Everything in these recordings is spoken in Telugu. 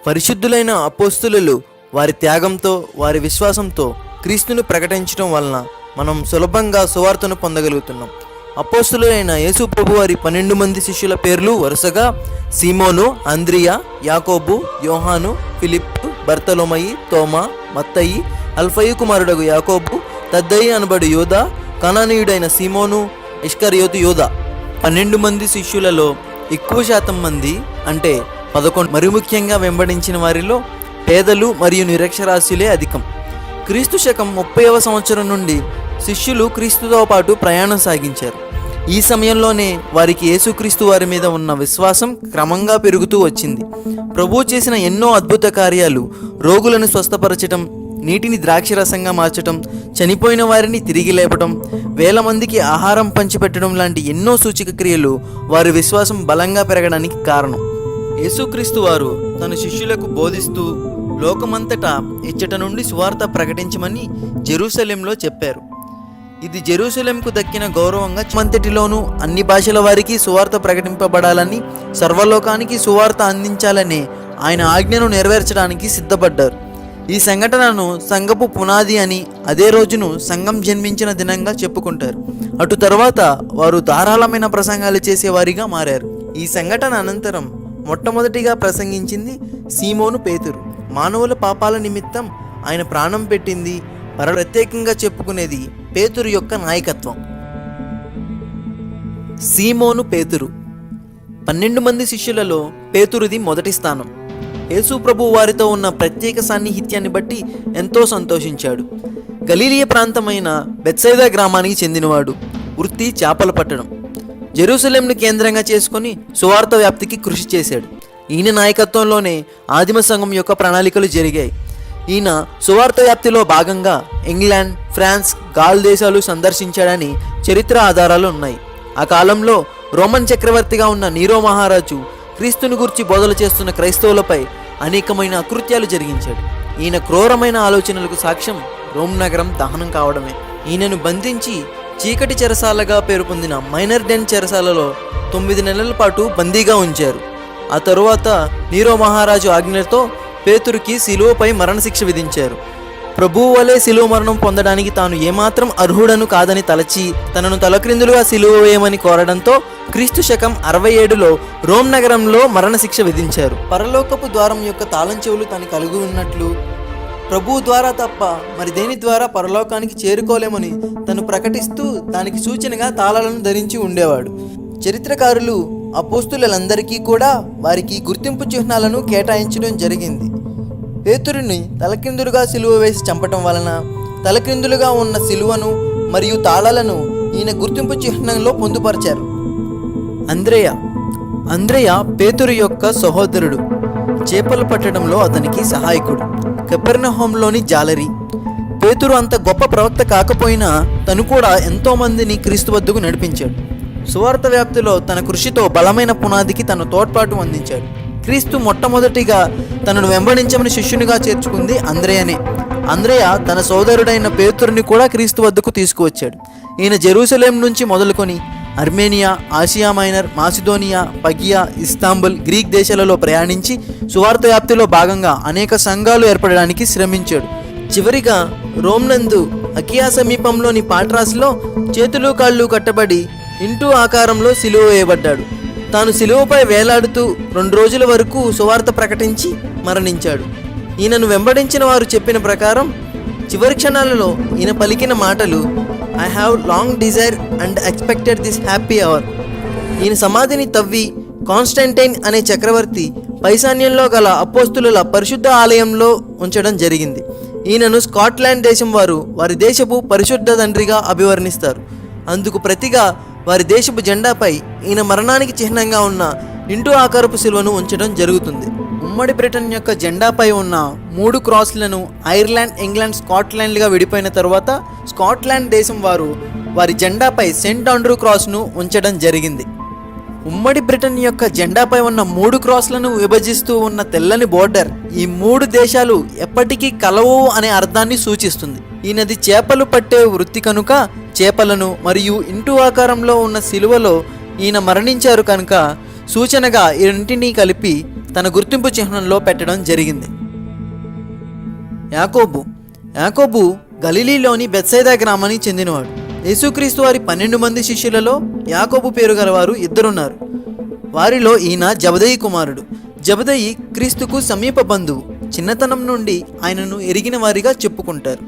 పరిశుద్ధులైన అపోస్తులు వారి త్యాగంతో, వారి విశ్వాసంతో క్రీస్తును ప్రకటించడం వలన మనం సులభంగా సువార్తను పొందగలుగుతున్నాం. అపోస్తులైన యేసు ప్రభు వారి 12 మంది శిష్యుల పేర్లు వరుసగా సీమోను, అంద్రియా, యాకోబు, యోహాను, ఫిలిప్పు, బర్తలోమయి, తోమా, మత్తయి, అల్ఫయి కుమారుడగు యాకోబు, తద్దయి అనబడు యోధ, కనానీయుడైన సీమోను, ఇష్కరియోతు యోధ. 12 మంది శిష్యులలో ఎక్కువ శాతం మంది అంటే 11, మరి ముఖ్యంగా వెంబడించిన వారిలో పేదలు మరియు నిరక్షరాస్యులే అధికం. క్రీస్తు శకం 30వ సంవత్సరం నుండి శిష్యులు క్రీస్తుతో పాటు ప్రయాణం సాగించారు. ఈ సమయంలోనే వారికి యేసుక్రీస్తు వారి మీద ఉన్న విశ్వాసం క్రమంగా పెరుగుతూ వచ్చింది. ప్రభువు చేసిన ఎన్నో అద్భుత కార్యాలు, రోగులను స్వస్థపరచటం, నీటిని ద్రాక్షరసంగా మార్చటం, చనిపోయిన వారిని తిరిగి లేపటం, వేల మందికి ఆహారం పంచిపెట్టడం లాంటి ఎన్నో సూచక క్రియలు వారి విశ్వాసం బలంగా పెరగడానికి కారణం. యేసుక్రీస్తు వారు తన శిష్యులకు బోధిస్తూ లోకమంతటా ఇచ్చట నుండి సువార్త ప్రకటించమని జెరూసలేంలో చెప్పారు. ఇది జెరూసలేంకు దక్కిన గౌరవంగా మంతటిలోనూ అన్ని భాషల వారికి సువార్త ప్రకటింపబడాలని, సర్వలోకానికి సువార్త అందించాలనే ఆయన ఆజ్ఞను నెరవేర్చడానికి సిద్ధపడ్డారు. ఈ సంఘటనను సంఘపు పునాది అని, అదే రోజును సంఘం జన్మించిన దినంగా చెప్పుకుంటారు. అటు తర్వాత వారు ధారాళమైన ప్రసంగాలు చేసేవారిగా మారారు. ఈ సంఘటన అనంతరం మొట్టమొదటిగా ప్రసంగించింది సీమోను పేతురు. మానవుల పాపాల నిమిత్తం ఆయన ప్రాణం పెట్టింది ప్రత్యేకంగా చెప్పుకునేది పేతురు యొక్క నాయకత్వం. సీమోను పేతురు 12 మంది శిష్యులలో పేతురుది మొదటి స్థానం. యేసు ప్రభు వారితో ఉన్న ప్రత్యేక సాన్నిహిత్యాన్ని బట్టి ఎంతో సంతోషించాడు. గలీలియ ప్రాంతమైన బెత్సైదా గ్రామానికి చెందినవాడు. వృత్తి చేపలు పట్టడం. జెరూసలేంను కేంద్రంగా చేసుకుని సువార్త వ్యాప్తికి కృషి చేశాడు. ఈయన నాయకత్వంలోనే ఆదిమ సంఘం యొక్క ప్రణాళికలు జరిగాయి. ఈయన సువార్త వ్యాప్తిలో భాగంగా ఇంగ్లాండ్, ఫ్రాన్స్, గాల్ దేశాలు సందర్శించాడని చరిత్ర ఆధారాలు ఉన్నాయి. ఆ కాలంలో రోమన్ చక్రవర్తిగా ఉన్న నీరో మహారాజు క్రీస్తుని గురించి బోధలు చేస్తున్న క్రైస్తవులపై అనేకమైన అకృత్యాలు జరిగించాడు. ఈయన క్రూరమైన ఆలోచనలకు సాక్ష్యం రోమ్ నగరం దహనం కావడమే. ఈయనను బంధించి చీకటి చెరసాలగా పేరు పొందిన మైనర్ డెన్ చెరసాలలో 9 నెలల పాటు బందీగా ఉంచారు. ఆ తరువాత నీరో మహారాజు ఆజ్ఞతో పేతురుకి శిలువపై మరణశిక్ష విధించారు. ప్రభువు వలె శిలువ మరణం పొందడానికి తాను ఏమాత్రం అర్హుడను కాదని తలచి తనను తలక్రిందులుగా శిలువ వేయమని కోరడంతో క్రీస్తు శకం 67లో రోమ్ నగరంలో మరణశిక్ష విధించారు. పరలోకపు ద్వారం యొక్క తాళం చెవులు తను కలిగి ఉన్నట్లు, ప్రభువు ద్వారా తప్ప మరి దేని ద్వారా పరలోకానికి చేరుకోలేమని తను ప్రకటిస్తూ దానికి సూచనగా తాళాలను ధరించి ఉండేవాడు. చరిత్రకారులు అపోస్తులందరికీ కూడా వారికి గుర్తింపు చిహ్నాలను కేటాయించడం జరిగింది. పేతురుని తలక్రిందులుగా సిలువ వేసి చంపటం వలన తలక్రిందులుగా ఉన్న సిలువను మరియు తాళాలను ఈయన గుర్తింపు చిహ్నంలో పొందుపరిచారు. అంద్రేయ పేతురు యొక్క సహోదరుడు. చేపలు పట్టడంలో అతనికి సహాయకుడు. కపెర్నహూంలోని జాలరి. పేతురు అంత గొప్ప ప్రవక్త కాకపోయినా తను కూడా ఎంతో మందిని క్రీస్తు వద్దకు నడిపించాడు. సువార్త వ్యాప్తిలో తన కృషితో బలమైన పునాదికి తన తోడ్పాటు అందించాడు. క్రీస్తు మొట్టమొదటిగా తనను వెంబడించమని శిష్యునిగా చేర్చుకుంది అంద్రేయనే. అంద్రేయ తన సోదరుడైన పేతురుని కూడా క్రీస్తు వద్దకు తీసుకువచ్చాడు. ఈయన జెరూసలేం నుంచి మొదలుకొని అర్మేనియా, ఆసియా మైనర్, మాసిదోనియా, పగియా, ఇస్తాంబుల్, గ్రీక్ దేశాలలో ప్రయాణించి సువార్త వ్యాప్తిలో భాగంగా అనేక సంఘాలు ఏర్పడడానికి శ్రమించాడు. చివరిగా రోమ్ నందు అకియా సమీపంలోని పాట్రాస్లో చేతులు కాళ్ళు కట్టబడి ఇంటూ ఆకారంలో సిలువ వేయబడ్డాడు. తాను సిలువపై వేలాడుతూ 2 రోజుల వరకు సువార్త ప్రకటించి మరణించాడు. ఈయనను వెంబడించిన వారు చెప్పిన ప్రకారం చివరి క్షణాలలో ఈయన పలికిన మాటలు I have long desired and expected this happy hour. ఈయన సమాధిని తవ్వి కాన్స్టంటైన్ అనే చక్రవర్తి పైశాన్యంలో గల అపోస్తుల పరిశుద్ధ ఆలయంలో ఉంచడం జరిగింది. ఈయనను స్కాట్లాండ్ దేశం వారు వారి దేశపు పరిశుద్ధ తండ్రిగా అభివర్ణిస్తారు. అందుకు ప్రతిగా వారి దేశపు జెండాపై ఈయన మరణానికి చిహ్నంగా ఉన్న ఇంటూ ఆకారపు శిలువను ఉంచడం జరుగుతుంది. ఉమ్మడి బ్రిటన్ యొక్క జెండాపై ఉన్న 3 క్రాస్లను ఐర్లాండ్, ఇంగ్లాండ్, స్కాట్లాండ్లుగా విడిపోయిన తరువాత స్కాట్లాండ్ దేశం వారు వారి జెండాపై సెయింట్ ఆండ్రూ క్రాస్ను ఉంచడం జరిగింది. ఉమ్మడి బ్రిటన్ యొక్క జెండాపై ఉన్న 3 క్రాస్లను విభజిస్తూ ఉన్న తెల్లని బోర్డర్ ఈ 3 దేశాలు ఎప్పటికీ కలవు అనే అర్థాన్ని సూచిస్తుంది. ఈయనది చేపలు పట్టే వృత్తి కనుక చేపలను మరియు ఇంటూ ఆకారంలో ఉన్న సిలువలో ఈయన మరణించారు కనుక సూచనగా ఈ రెంటిని కలిపి తన గుర్తింపు చిహ్నంలో పెట్టడం జరిగింది. యాకోబు గలిలీలోని బెత్సైదా గ్రామానికి చెందినవాడు. యేసుక్రీస్తు వారి 12 మంది శిష్యులలో యాకోబు పేరు గలవారు 2 ఉన్నారు. వారిలో ఈయన జబదయి కుమారుడు. జబదయి క్రీస్తుకు సమీప బంధువు. చిన్నతనం నుండి ఆయనను ఎరిగిన వారిగా చెప్పుకుంటారు.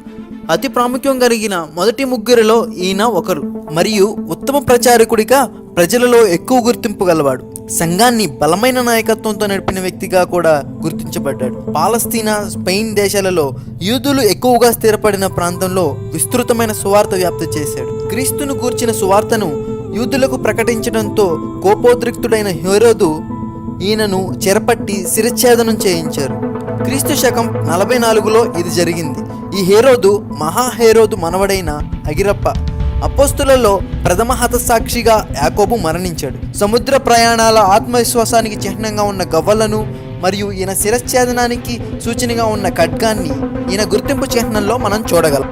అతి ప్రాముఖ్యం కలిగిన మొదటి ముగ్గురిలో ఈయన ఒకరు మరియు ఉత్తమ ప్రచారకుడిగా ప్రజలలో ఎక్కువ గుర్తింపు గలవాడు. సంఘాన్ని బలమైన నాయకత్వంతో నడిపిన వ్యక్తిగా కూడా గుర్తించబడ్డాడు. పాలస్తీనా, స్పెయిన్ దేశాలలో యూదులు ఎక్కువగా స్థిరపడిన ప్రాంతంలో విస్తృతమైన సువార్త వ్యాప్తి చేశాడు. క్రీస్తును గూర్చిన సువార్తను యూదులకు ప్రకటించడంతో కోపోద్రిక్తుడైన హేరోదు ఈయనను చెరపట్టి శిరచ్ఛేదనం చేయించారు. క్రీస్తు శకం 44లో ఇది జరిగింది. ఈ హేరోదు మహాహేరోదు మనవడైన అగిరప్ప. అపోస్తులలో ప్రథమ హతసాక్షిగా యాకోబు మరణించాడు. సముద్ర ప్రయాణాల ఆత్మవిశ్వాసానికి చిహ్నంగా ఉన్న గవ్వలను మరియు ఈయన శిరచ్ఛేదనానికి సూచనగా ఉన్న ఖడ్గాన్ని ఈయన గుర్తింపు చిహ్నంలో మనం చూడగలం.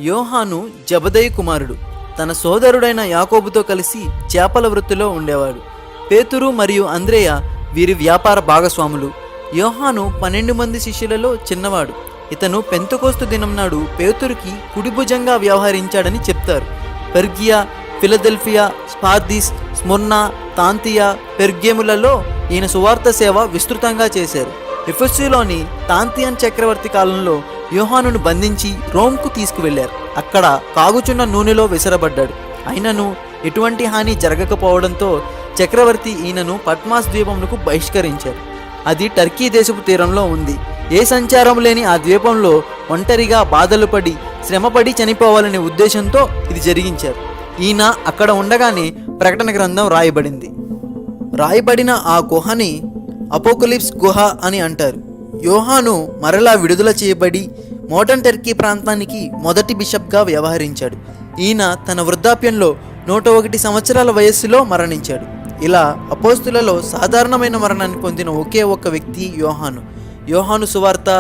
యోహాను జబదయి కుమారుడు. తన సోదరుడైన యాకోబుతో కలిసి చేపల వృత్తిలో ఉండేవాడు. పేతురు మరియు అంద్రేయ వీరి వ్యాపార భాగస్వాములు. యోహాను 12 మంది శిష్యులలో చిన్నవాడు. ఇతను పెంతెకోస్తు దినం నాడు పేతురుకి కుడిభుజంగా వ్యవహరించాడని చెప్తారు. పెర్గియా, ఫిలదెల్ఫియా, స్పార్దిస్, స్ముర్నా, తాంతియా, పెర్గేములలో ఈయన సువార్త సేవ విస్తృతంగా చేశారు. ఎఫెసులోని తాంతియన్ చక్రవర్తి కాలంలో యోహానును బంధించి రోమ్కు తీసుకువెళ్లారు. అక్కడ కాగుచున్న నూనెలో విసరబడ్డాడు. అయినను ఎటువంటి హాని జరగకపోవడంతో చక్రవర్తి ఈయనను పట్మాస్ ద్వీపంకు బహిష్కరించారు. అది టర్కీ దేశపు తీరంలో ఉంది. ఏ సంచారం లేని ఆ ద్వీపంలో ఒంటరిగా బాధలు పడి శ్రమపడి చనిపోవాలనే ఉద్దేశంతో ఇది జరిగించారు. ఈయన అక్కడ ఉండగానే ప్రకటన గ్రంథం రాయబడిన ఆ గుహని అపోకలిప్స్ గుహ అని అంటారు. యోహాను మరలా విడుదల చేయబడి మోడర్న్ టర్కీ ప్రాంతానికి మొదటి బిషప్గా వ్యవహరించాడు. ఈయన తన వృద్ధాప్యంలో 101 సంవత్సరాల వయస్సులో మరణించాడు. ఇలా అపోస్తులలో సాధారణమైన మరణాన్ని పొందిన ఒకే ఒక్క వ్యక్తి యోహాను సువార్త,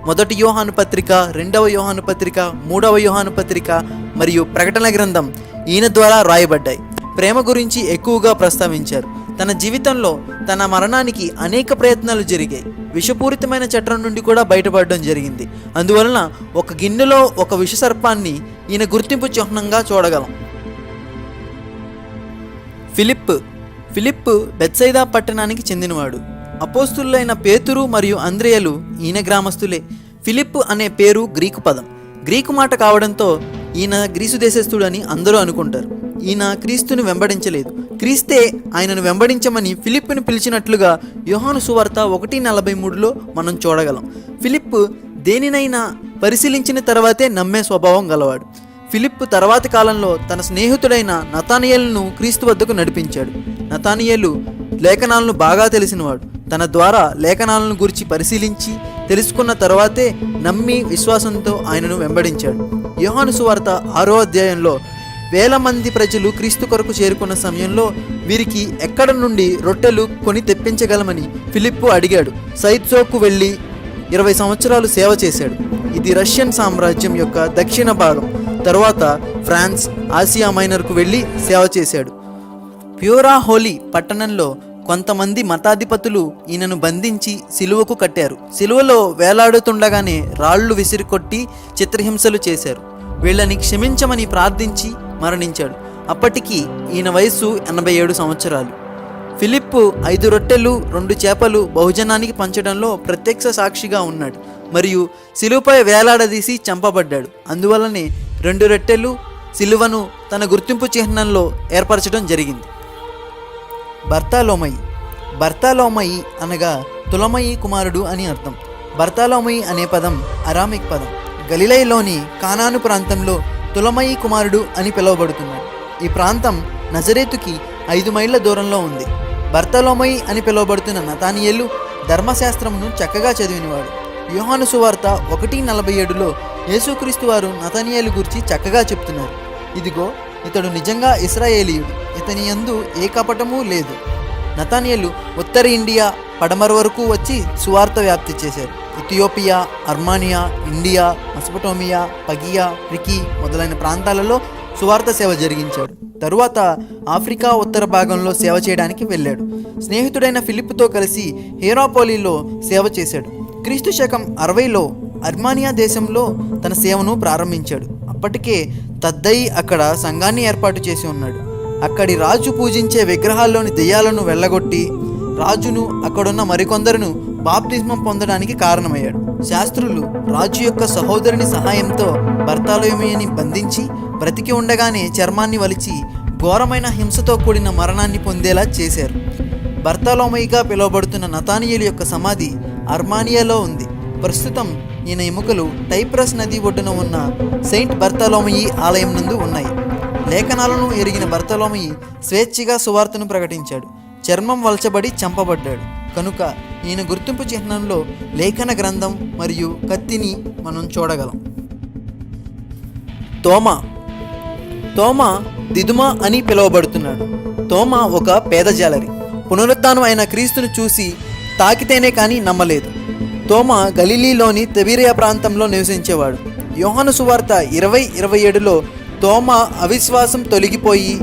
మొదటి యోహాను పత్రిక, 2వ యోహాను పత్రిక, 3వ యోహాను పత్రిక మరియు ప్రకటన గ్రంథం ఈయన ద్వారా రాయబడ్డాయి. ప్రేమ గురించి ఎక్కువగా ప్రస్తావించారు. తన జీవితంలో తన మరణానికి అనేక ప్రయత్నాలు జరిగాయి. విషపూరితమైన చట్టం నుండి కూడా బయటపడడం జరిగింది. అందువలన ఒక గిన్నెలో ఒక విషసర్పాన్ని ఈయన గుర్తింపు చిహ్నంగా చూడగలం. ఫిలిప్ బెత్సైదా పట్టణానికి చెందినవాడు. అపోస్తులైన పేతురు మరియు అంద్రేయలు ఈయన గ్రామస్తులే. ఫిలిప్ అనే పేరు గ్రీకు పదం. గ్రీకు మాట కావడంతో ఈయన గ్రీసు దేశస్థుడని అందరూ అనుకుంటారు. ఈయన క్రీస్తుని వెంబడించలేదు. క్రీస్తే ఆయనను వెంబడించమని ఫిలిప్పుని పిలిచినట్లుగా యోహాను సువార్త 1:43లో మనం చూడగలం. ఫిలిప్ దేనినైనా పరిశీలించిన తర్వాతే నమ్మే స్వభావం గలవాడు. ఫిలిప్ తర్వాతి కాలంలో తన స్నేహితుడైన నతానియేలును క్రీస్తు వద్దకు నడిపించాడు. నతానియేలు లేఖనాలను బాగా తెలిసినవాడు. తన ద్వారా లేఖనాలను గురించి పరిశీలించి తెలుసుకున్న తర్వాతే నమ్మి విశ్వాసంతో ఆయనను వెంబడించాడు. యోహాను సువార్త 6వ అధ్యాయంలో వేల మంది ప్రజలు క్రీస్తు కొరకు చేరుకున్న సమయంలో వీరికి ఎక్కడ నుండి రొట్టెలు కొని తెప్పించగలమని ఫిలిప్పు అడిగాడు. సైత్సోకు వెళ్ళి 20 సంవత్సరాలు సేవ చేశాడు. ఇది రష్యన్ సామ్రాజ్యం యొక్క దక్షిణ భాగం. తరువాత ఫ్రాన్స్, ఆసియా మైనర్కు వెళ్ళి సేవ చేశాడు. ప్యూరా హోలీ పట్టణంలో కొంతమంది మతాధిపతులు ఈయనను బంధించి సిలువకు కట్టారు. సిలువలో వేలాడుతుండగానే రాళ్లు విసిరికొట్టి చిత్రహింసలు చేశారు. వీళ్ళని క్షమించమని ప్రార్థించి మరణించాడు. అప్పటికి ఈయన వయస్సు 87 సంవత్సరాలు. ఫిలిప్పు 5 రొట్టెలు 2 చేపలు బహుజనానికి పంచడంలో ప్రత్యక్ష సాక్షిగా ఉన్నాడు మరియు సిలువపై వేలాడదీసి చంపబడ్డాడు. అందువల్లనే 2 రొట్టెలు సిలువను తన గుర్తింపు చిహ్నంలో ఏర్పరచడం జరిగింది. బర్తాలోమయి అనగా తులమయి కుమారుడు అని అర్థం. బర్తాలోమయి అనే పదం అరామిక్ పదం. గలిలయలోని కానాను ప్రాంతంలో తులమయి కుమారుడు అని పిలువబడుతున్నాడు. ఈ ప్రాంతం నజరేతుకి 5 మైళ్ళ దూరంలో ఉంది. బర్తలోమయి అని పిలువబడుతున్న నతానియేలు ధర్మశాస్త్రమును చక్కగా చదివినవాడు. యోహాను సువార్త 1:47లో యేసుక్రీస్తు వారు నతానియేలు గురించి చక్కగా చెప్తున్నారు. ఇదిగో ఇతడు నిజంగా ఇశ్రాయేలీయుడు, ఇతని యందు ఏ కపటమూ లేదు. నతానియేలు ఉత్తర ఇండియా పడమర వరకు వచ్చి సువార్త వ్యాప్తి చేశారు. Ethiopia, Armenia, India, Mesopotamia, పగియా, tricky మొదలైన ప్రాంతాలలో సువార్త సేవ జరిగించాడు. తరువాత ఆఫ్రికా ఉత్తర భాగంలో సేవ చేయడానికి వెళ్ళాడు. స్నేహితుడైన ఫిలిప్తో కలిసి హీరాపోలీలో సేవ చేశాడు. క్రీస్తు శకం 60లో అర్మానియా దేశంలో తన సేవను ప్రారంభించాడు. అప్పటికే తద్దయి అక్కడ సంఘాన్ని ఏర్పాటు చేసి ఉన్నాడు. అక్కడి రాజు పూజించే విగ్రహాల్లోని దెయ్యాలను వెళ్ళగొట్టి రాజును అక్కడున్న మరికొందరును బాప్తిస్మం పొందడానికి కారణమయ్యాడు. శాస్త్రులు రాజు యొక్క సహోదరుని సహాయంతో బర్తలోమేయుని బంధించి బ్రతికి ఉండగానే చర్మాన్ని వలిచి ఘోరమైన హింసతో కూడిన మరణాన్ని పొందేలా చేశారు. బర్తలోమయిగా పిలువబడుతున్న నతానియేలు యొక్క సమాధి అర్మానియాలో ఉంది. ప్రస్తుతం ఈయన ఎముకలు టైప్రస్ నది ఒడ్డున ఉన్న సెయింట్ బర్తలోమయి ఆలయం నందు ఉన్నాయి. లేఖనాలను ఎరిగిన బర్తలోమయి స్వేచ్ఛగా సువార్తను ప్రకటించాడు. చర్మం వలచబడి చంపబడ్డాడు. కనుక ఈయన గుర్తింపు చిహ్నంలో లేఖన గ్రంథం మరియు కత్తిని మనం చూడగలం. తోమా దిదుమా అని పిలువబడుతున్నాడు. తోమా ఒక పేద జాలరి. పునరుత్థానం అయిన క్రీస్తును చూసి తాకితేనే కానీ నమ్మలేదు. తోమా గలిలీలోని తిబెరియా ప్రాంతంలో నివసించేవాడు. యోహాను సువార్త 20:27లో తోమా అవిశ్వాసం తొలగిపోయి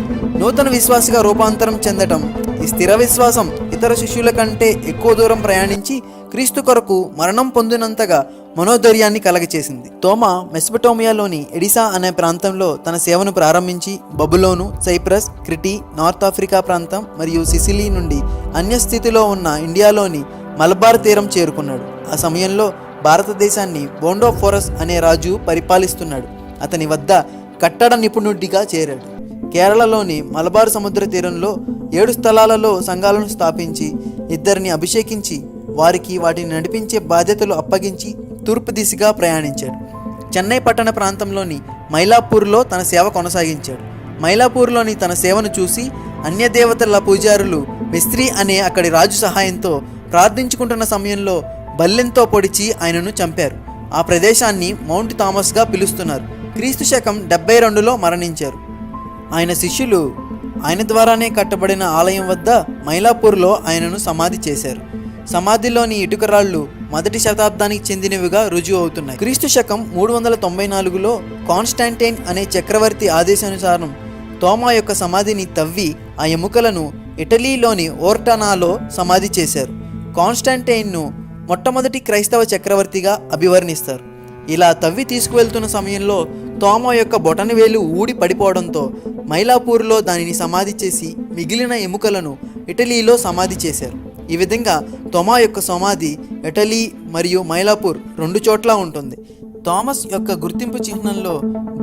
నూతన విశ్వాసిగా రూపాంతరం చెందటం, ఈ స్థిర విశ్వాసం ఇతర శిష్యుల కంటే ఎక్కువ దూరం ప్రయాణించి క్రీస్తు కొరకు మరణం పొందినంతగా మనోధైర్యాన్ని కలగచేసింది. తోమా మెసొపొటేమియాలోని ఎడిసా అనే ప్రాంతంలో తన సేవను ప్రారంభించి బబులోను, సైప్రస్, క్రిటీ, నార్త్ ఆఫ్రికా ప్రాంతం మరియు సిసిలీ నుండి అన్యస్థితిలో ఉన్న ఇండియాలోని మలబార్ తీరం చేరుకున్నాడు. ఆ సమయంలో భారతదేశాన్ని బోండోఫోరస్ అనే రాజు పరిపాలిస్తున్నాడు. అతని వద్ద కట్టడ నిపుణుడిగా చేరాడు. కేరళలోని మలబార్ సముద్ర తీరంలో 7 స్థలాలలో సంఘాలను స్థాపించి 2 అభిషేకించి వారికి వాటిని నడిపించే బాధ్యతలు అప్పగించి తూర్పు దిశగా ప్రయాణించాడు. చెన్నై పట్టణ ప్రాంతంలోని మైలాపూర్లో తన సేవ కొనసాగించాడు. మైలాపూర్లోని తన సేవను చూసి అన్యదేవతల పూజారులు మిస్త్రీ అనే అక్కడి రాజు సహాయంతో ప్రార్థించుకుంటున్న సమయంలో బల్లెంతో పొడిచి ఆయనను చంపారు. ఆ ప్రదేశాన్ని మౌంట్ థామస్గా పిలుస్తున్నారు. క్రీస్తు శకం 72లో మరణించారు. ఆయన శిష్యులు ఆయన ద్వారానే కట్టబడిన ఆలయం వద్ద మైలాపూర్లో ఆయనను సమాధి చేశారు. సమాధిలోని ఇటుకరాళ్ళు 1వ శతాబ్దానికి చెందినవిగా రుజువు అవుతున్నాయి. క్రీస్తు శకం 394లో కాన్స్టాంటైన్ అనే చక్రవర్తి ఆదేశానుసారం తోమా యొక్క సమాధిని తవ్వి ఆ ఎముకలను ఇటలీలోని ఓర్టానాలో సమాధి చేశారు. కాన్స్టాంటైన్ను మొట్టమొదటి క్రైస్తవ చక్రవర్తిగా అభివర్ణిస్తారు. ఇలా తవ్వి తీసుకువెళ్తున్న సమయంలో తోమా యొక్క బొటనవేలు ఊడి పడిపోవడంతో మైలాపూర్లో దానిని సమాధి చేసి మిగిలిన ఎముకలను ఇటలీలో సమాధి చేశారు. ఈ విధంగా తోమా యొక్క సమాధి ఇటలీ మరియు మైలాపూర్ 2 చోట్ల ఉంటుంది. థామస్ యొక్క గుర్తింపు చిహ్నంలో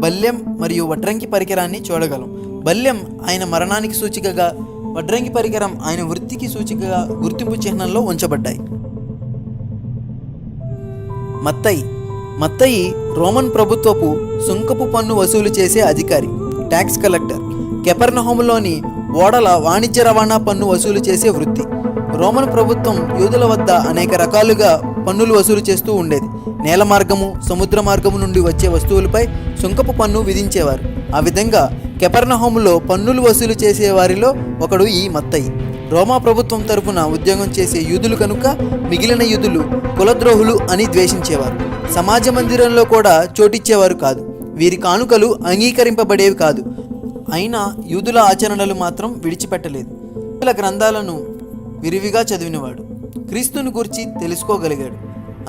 బల్లెం మరియు వడ్రంగి పరికరాన్ని చూడగలం. బల్లెం ఆయన మరణానికి సూచికగా, వడ్రంగి పరికరం ఆయన వృత్తికి సూచికగా గుర్తింపు చిహ్నంలో ఉంచబడ్డాయి. మత్తయి రోమన్ ప్రభుత్వపు సుంకపు పన్ను వసూలు చేసే అధికారి, ట్యాక్స్ కలెక్టర్. కెపెర్నహూములోని ఓడల వాణిజ్య రవాణా పన్ను వసూలు చేసే వృత్తి. రోమన్ ప్రభుత్వం యూదుల వద్ద అనేక రకాలుగా పన్నులు వసూలు చేస్తూ ఉండేది. నేల మార్గము, సముద్ర మార్గము నుండి వచ్చే వస్తువులపై సుంకపు పన్ను విధించేవారు. ఆ విధంగా కెపెర్నహూములో పన్నులు వసూలు చేసే వారిలో ఒకడు ఈ మత్తయి. రోమా ప్రభుత్వం తరపున ఉద్యోగం చేసే యూదులు కనుక మిగిలిన యూదులు కులద్రోహులు అని ద్వేషించేవారు. సమాజ మందిరంలో కూడా చోటిచ్చేవారు కాదు. వీరి కానుకలు అంగీకరింపబడేవి కాదు. అయినా యూదుల ఆచరణలు మాత్రం విడిచిపెట్టలేదు. గ్రంథాలను విరివిగా చదివినవాడు. క్రీస్తును గురించి తెలుసుకోగలిగాడు.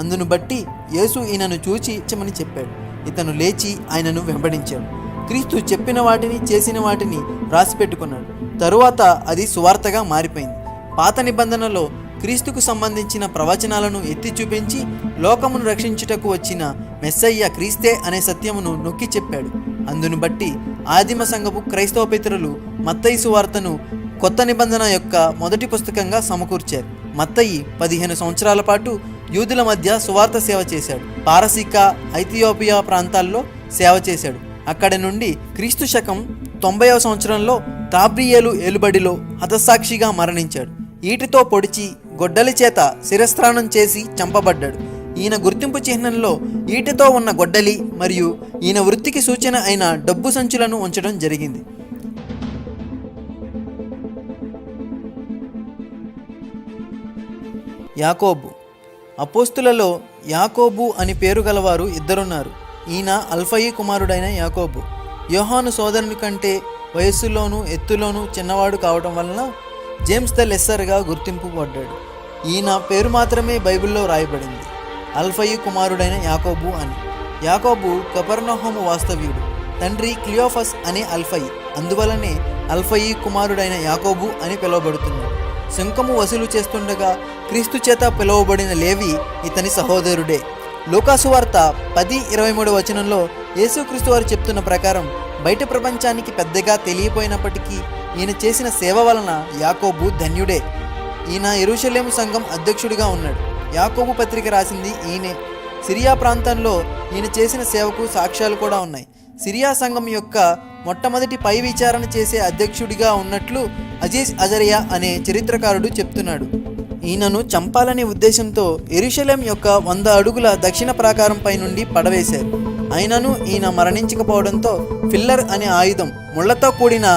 అందును బట్టి యేసు ఈయనను చూచి ఇచ్చమని చెప్పాడు. ఇతను లేచి ఆయనను వెంబడించాడు. క్రీస్తు చెప్పిన వాటిని, చేసిన వాటిని రాసిపెట్టుకున్నాడు. తరువాత అది సువార్తగా మారిపోయింది. పాత నిబంధనలో క్రీస్తుకు సంబంధించిన ప్రవచనాలను ఎత్తి చూపించి లోకమును రక్షించుటకు వచ్చిన మెస్సయ్య క్రీస్తే అనే సత్యమును నొక్కి చెప్పాడు. అందును బట్టి ఆదిమ సంఘపు క్రైస్తవ పితరులు మత్తయి సువార్తను కొత్త నిబంధన యొక్క మొదటి పుస్తకంగా సమకూర్చారు. మత్తయి 15 సంవత్సరాల పాటు యూదుల మధ్య సువార్త సేవ చేశాడు. పారసీక, ఐథియోపియా ప్రాంతాల్లో సేవ చేశాడు. అక్కడి నుండి క్రీస్తు శకం 90వ సంవత్సరంలో తాబ్రియేలు ఏలుబడిలో హతసాక్షిగా మరణించాడు. ఈటితో పొడిచి గొడ్డలి చేత శిరస్త్రాణం చేసి చంపబడ్డాడు. ఈయన గుర్తింపు చిహ్నంలో ఈటతో ఉన్న గొడ్డలి మరియు ఈయన వృత్తికి సూచన అయిన డబ్బు సంచులను ఉంచడం జరిగింది. యాకోబు. అపోస్తులలో యాకోబు అని పేరు గలవారు 2 ఉన్నారు. ఈయన అల్ఫయి కుమారుడైన యాకోబు. యోహాను సోదరుని కంటే వయస్సులోనూ ఎత్తులోనూ చిన్నవాడు కావటం వలన జేమ్స్ ద లెస్సర్గా గుర్తింపు పడ్డాడు. ఈయన పేరు మాత్రమే బైబిల్లో రాయబడింది, అల్ఫయి కుమారుడైన యాకోబు అని. యాకోబు కపెర్నహూము వాస్తవ్యుడు. తండ్రి క్లియోఫస్ అనే అల్ఫయి, అందువలనే అల్ఫయి కుమారుడైన యాకోబు అని పిలువబడుతున్నాడు. సుంకము వసూలు చేస్తుండగా క్రీస్తు చేత పిలువబడిన లేవి ఇతని సహోదరుడే. లూకాసు వార్త 10:23 వచనంలో యేసుక్రీస్తు వారు చెప్తున్న ప్రకారం బయట ప్రపంచానికి పెద్దగా తెలియపోయినప్పటికీ ఈయన చేసిన సేవ వలన యాకోబు ధన్యుడే. ఈయన యెరూషలేము సంఘం అధ్యక్షుడిగా ఉన్నాడు. యాకోబు పత్రిక రాసింది ఈయనే. సిరియా ప్రాంతంలో ఈయన చేసిన సేవకు సాక్ష్యాలు కూడా ఉన్నాయి. సిరియా సంఘం యొక్క మొట్టమొదటి పై విచారణ చేసే అధ్యక్షుడిగా ఉన్నట్లు అజీజ్ అజరియా అనే చరిత్రకారుడు చెప్తున్నాడు. ఈయనను చంపాలనే ఉద్దేశంతో యెరూషలేం యొక్క 100 అడుగుల దక్షిణ ప్రాకారంపై నుండి పడవేశారు. అయినను ఈయన మరణించకపోవడంతో ఫిల్లర్ అనే ఆయుధం, ముళ్లతో కూడిన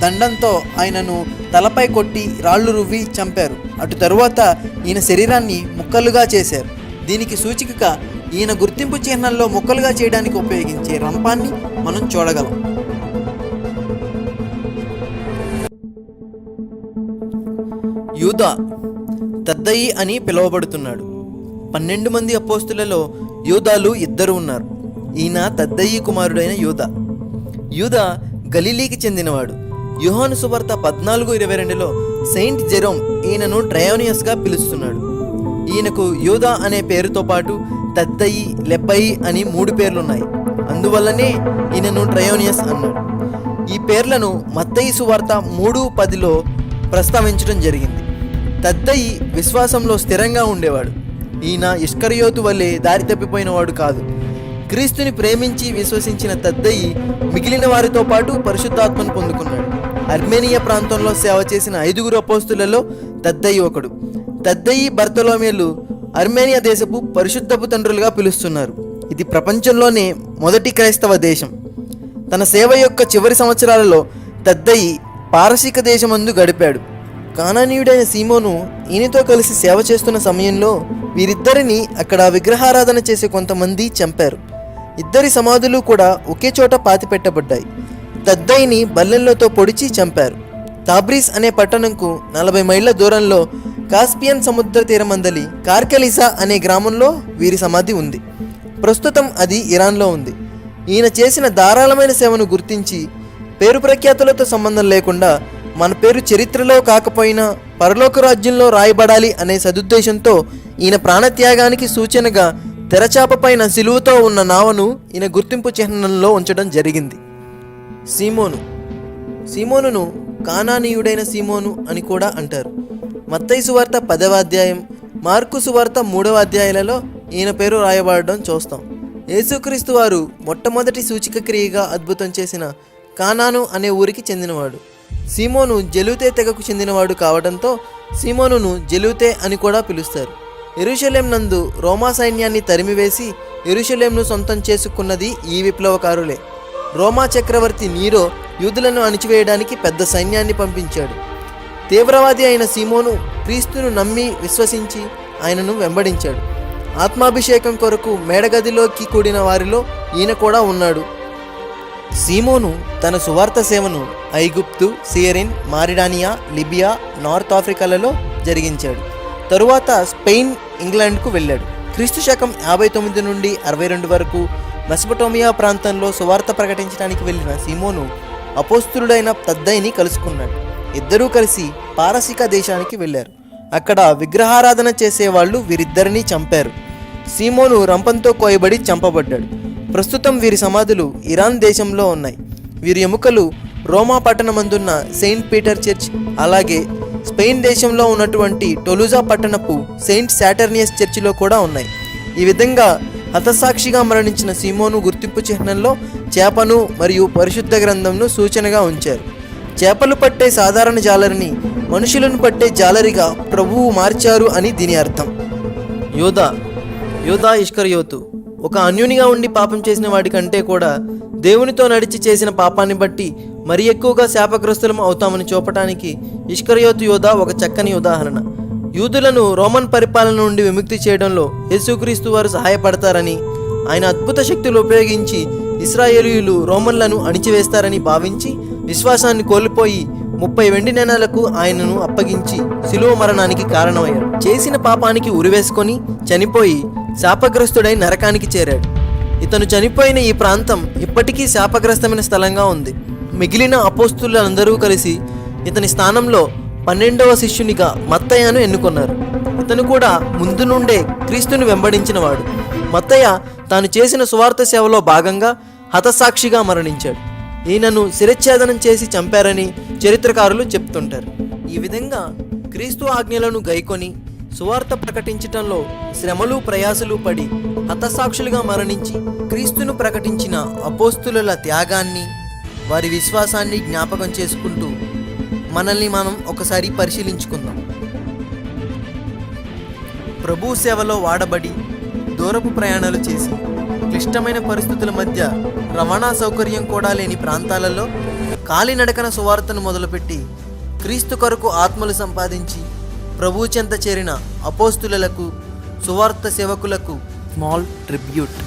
దండంతో ఆయనను తలపై కొట్టి రాళ్లు రువ్వి చంపారు. అటు తరువాత ఈయన శరీరాన్ని ముక్కలుగా చేశారు. దీనికి సూచికగా ఈయన గుర్తింపు చిహ్నంలో ముక్కలుగా చేయడానికి ఉపయోగించే రంపాన్ని మనం చూడగలం. యూదా తద్దయి అని పిలువబడుతున్నాడు. 12 మంది అపోస్తులలో యూదాలు 2 ఉన్నారు. ఈయన తద్దయి కుమారుడైన యూదా. యూదా గలిలీకి చెందినవాడు. యోహాను సువార్త 14:22లో సెయింట్ జెరోమ్ ఈయనను ట్రయోనియస్గా పిలుస్తున్నాడు. ఈయనకు యూదా అనే పేరుతో పాటు తద్దయి, లెబ్బయి అని 3 పేర్లున్నాయి. అందువల్లనే ఈయనను ట్రయోనియస్ అన్నాడు. ఈ పేర్లను మత్తయి సువార్త 3:10లో ప్రస్తావించడం జరిగింది. తద్దయి విశ్వాసంలో స్థిరంగా ఉండేవాడు. ఈయన ఇస్కరియోతు వల్లే దారి తప్పిపోయినవాడు కాదు. క్రీస్తుని ప్రేమించి విశ్వసించిన తద్దయి మిగిలిన వారితో పాటు పరిశుద్ధాత్మను పొందుకున్నాడు. అర్మేనియా ప్రాంతంలో సేవ చేసిన 5 అపోస్తులలో తద్దయి ఒకడు. తద్దయి, బర్తలోమేలు అర్మేనియా దేశపు పరిశుద్ధపు తండ్రులుగా పిలుస్తున్నారు. ఇది ప్రపంచంలోనే మొదటి క్రైస్తవ దేశం. తన సేవ యొక్క చివరి సంవత్సరాలలో తద్దయి పారసీక దేశమందు గడిపాడు. కానానీయుడైన సీమోను ఈయనతో కలిసి సేవ చేస్తున్న సమయంలో వీరిద్దరిని అక్కడ విగ్రహారాధన చేసే కొంతమంది చంపారు. ఇద్దరి సమాధులు కూడా ఒకే చోట పాతిపెట్టబడ్డాయి. తద్దయిని బల్లెంలతో పొడిచి చంపారు. తాబ్రీస్ అనే పట్టణంకు 40 మైళ్ళ దూరంలో కాస్పియన్ సముద్ర తీరమందలి కార్కెలిసా అనే గ్రామంలో వీరి సమాధి ఉంది. ప్రస్తుతం అది ఇరాన్లో ఉంది. ఈయన చేసిన ధారాళమైన సేవను గుర్తించి పేరు ప్రఖ్యాతులతో సంబంధం లేకుండా మన పేరు చరిత్రలో కాకపోయినా పరలోక రాజ్యంలో రాయబడాలి అనే సదుద్దేశంతో ఈయన ప్రాణత్యాగానికి సూచనగా తెరచాప పైన సిలువతో ఉన్న నావను ఈయన గుర్తింపు చిహ్నంలో ఉంచడం జరిగింది. సీమోనును కానానీయుడైన సీమోను అని కూడా అంటారు. మత్తయి సువార్త 10వ అధ్యాయం, మార్కు సువార్త 3వ అధ్యాయాలలో ఈయన పేరు రాయబడడం చూస్తాం. యేసుక్రీస్తు వారు మొట్టమొదటి సూచిక క్రియగా అద్భుతం చేసిన కానాను అనే ఊరికి చెందినవాడు. సీమోను జెలూతే తెగకు చెందినవాడు కావడంతో సీమోనును జెలూతే అని కూడా పిలుస్తారు. యెరూషలేం నందు రోమా సైన్యాన్ని తరిమివేసి యెరూషలేంను సొంతం చేసుకున్నది ఈ విప్లవకారులే. రోమా చక్రవర్తి నీరో యూదులను అణిచివేయడానికి పెద్ద సైన్యాన్ని పంపించాడు. తీవ్రవాది అయిన సీమోను క్రీస్తును నమ్మి విశ్వసించి ఆయనను వెంబడించాడు. ఆత్మాభిషేకం కొరకు మేడగదిలోకి కూడిన వారిలో ఈయన కూడా ఉన్నాడు. సీమోను తన సువార్త సేవను ఐగుప్తు, సియరిన్, మారిడానియా, లిబియా, నార్త్ ఆఫ్రికాలలో జరిగించాడు. తరువాత స్పెయిన్, ఇంగ్లాండ్కు వెళ్ళాడు. క్రీస్తు శకం 59 నుండి 62 వరకు మెసొపొటేమియా ప్రాంతంలో సువార్త ప్రకటించడానికి వెళ్ళిన సీమోను అపోస్తులుడైన తద్దయిని కలుసుకున్నాడు. ఇద్దరూ కలిసి పారసీక దేశానికి వెళ్ళారు. అక్కడ విగ్రహారాధన చేసేవాళ్ళు వీరిద్దరినీ చంపారు. సీమోను రంపంతో కోయబడి చంపబడ్డాడు. ప్రస్తుతం వీరి సమాధులు ఇరాన్ దేశంలో ఉన్నాయి. వీరి ఎముకలు రోమా పట్టణమందున్న సెయింట్ పీటర్ చర్చ్, అలాగే స్పెయిన్ దేశంలో ఉన్నటువంటి టొలూజా పట్టణపు సెయింట్ సాటర్నియస్ చర్చిలో కూడా ఉన్నాయి. ఈ విధంగా హతసాక్షిగా మరణించిన సీమోను గుర్తింపు చిహ్నంలో చేపను మరియు పరిశుద్ధ గ్రంథంను సూచనగా ఉంచారు. చేపలు పట్టే సాధారణ జాలరిని మనుషులను పట్టే జాలరిగా ప్రభువు మార్చారు అని దీని అర్థం. యూదా ఇస్కరియోతు ఒక అన్యునిగా ఉండి పాపం చేసిన వాడి కంటే కూడా దేవునితో నడిచి చేసిన పాపాన్ని బట్టి మరి ఎక్కువగా శాపగ్రస్తులం అవుతామని చూపటానికి ఇస్కరియోతు యూదా ఒక చక్కని ఉదాహరణ. యూదులను రోమన్ పరిపాలన నుండి విముక్తి చేయడంలో యేసుక్రీస్తు వారు సహాయపడతారని, ఆయన అద్భుత శక్తులు ఉపయోగించి ఇశ్రాయేలీయులు రోమన్లను అణిచివేస్తారని భావించి విశ్వాసాన్ని కోల్పోయి 30 వెండి నాణేలకు ఆయనను అప్పగించి శిలువ మరణానికి కారణమయ్యాడు. చేసిన పాపానికి ఉరివేసుకొని చనిపోయి శాపగ్రస్తుడై నరకానికి చేరాడు. ఇతను చనిపోయిన ఈ ప్రాంతం ఇప్పటికీ శాపగ్రస్తమైన స్థలంగా ఉంది. మిగిలిన అపోస్తులందరూ కలిసి ఇతని స్థానంలో 12వ శిష్యునిగా మత్తయ్యను ఎన్నుకున్నారు. ఇతను కూడా ముందు నుండే క్రీస్తుని వెంబడించినవాడు. మత్తయ్య తాను చేసిన సువార్త సేవలో భాగంగా హతసాక్షిగా మరణించాడు. ఈయనను శిరచ్ఛేదనం చేసి చంపారని చరిత్రకారులు చెప్తుంటారు. ఈ విధంగా క్రీస్తు ఆజ్ఞలను గైకొని సువార్త ప్రకటించటంలో శ్రమలు ప్రయాసలు పడి హతసాక్షులుగా మరణించి క్రీస్తును ప్రకటించిన అపోస్తుల త్యాగాన్ని, వారి విశ్వాసాన్ని జ్ఞాపకం చేసుకుంటూ మనల్ని మనం ఒకసారి పరిశీలించుకుందాం. ప్రభు సేవలో వాడబడి దూరపు ప్రయాణాలు చేసి క్లిష్టమైన పరిస్థితుల మధ్య రవాణా సౌకర్యం కూడా లేని ప్రాంతాలలో కాలినడకన సువార్తను మొదలుపెట్టి క్రీస్తు కొరకు ఆత్మలు సంపాదించి ప్రభు చెంత చేరిన అపోస్తులకు, సువార్త సేవకులకు స్మాల్ ట్రిబ్యూట్.